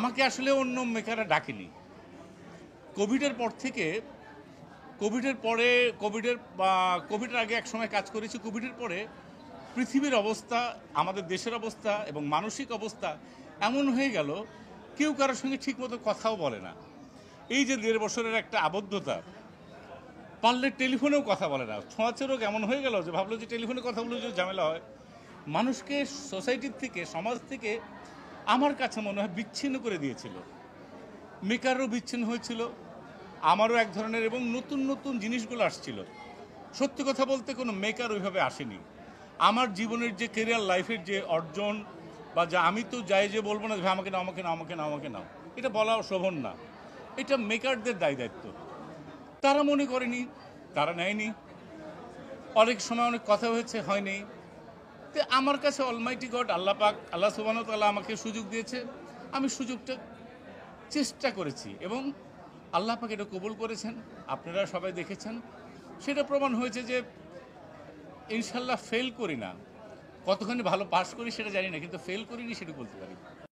আমাকে আসলে অন্য মেকাররা ডাকেনি। কোভিডের পর থেকে, কোভিডের আগে একসময় কাজ করেছি। কোভিডের পরে পৃথিবীর অবস্থা, আমাদের দেশের অবস্থা এবং মানসিক অবস্থা এমন হয়ে গেল, কেউ কারোর সঙ্গে ঠিকমতো কথাও বলে না। এই যে 1.5 বছরের একটা আবদ্ধতা, পারলে টেলিফোনেও কথা বলে না। ছোঁয়াচে রোগ এমন হয়ে গেল যে ভাবলো যে টেলিফোনে কথা বলে যদি ঝামেলা হয়, মানুষকে সোসাইটির থেকে, সমাজ থেকে আমার কাছে মনে হয় বিচ্ছিন্ন করে দিয়েছিল। মেকারও বিচ্ছিন্ন হয়েছিল, আমারও এক ধরনের, এবং নতুন নতুন জিনিসগুলো আসছিল। সত্যি কথা বলতে কোনো মেকার ওইভাবে আসেনি। আমার জীবনের যে কেরিয়ার লাইফের যে অর্জন বা যা, আমি তো যাই যে বলবো না যে আমাকে নাও, আমাকে নাও, আমাকে নাও, আমাকে নাও, এটা বলা শোভন না। এটা মেকারদের দায় দায়িত্ব। তারা মনে করেনি, তারা নেয়নি। অনেক সময় অনেক কথা হয়েছে, হয়নি। তো আমার কাছে অলমাইটি গড, আল্লাহ পাক, আল্লাহ সুবহানাহু ওয়া তাআলা আমাকে সুযোগ দিয়েছে। আমি সুযোগটা চেষ্টা করেছি এবং আল্লাহ পাক এটা কবুল করেছেন। আপনারা সবাই দেখেছেন। সেটা প্রমাণ হয়েছে যে ইনশাল্লাহ ফেল করি না। কতখানি ভালো পাস করি সেটা জানি না, কিন্তু ফেল করিনি সেটা বলতে পারি।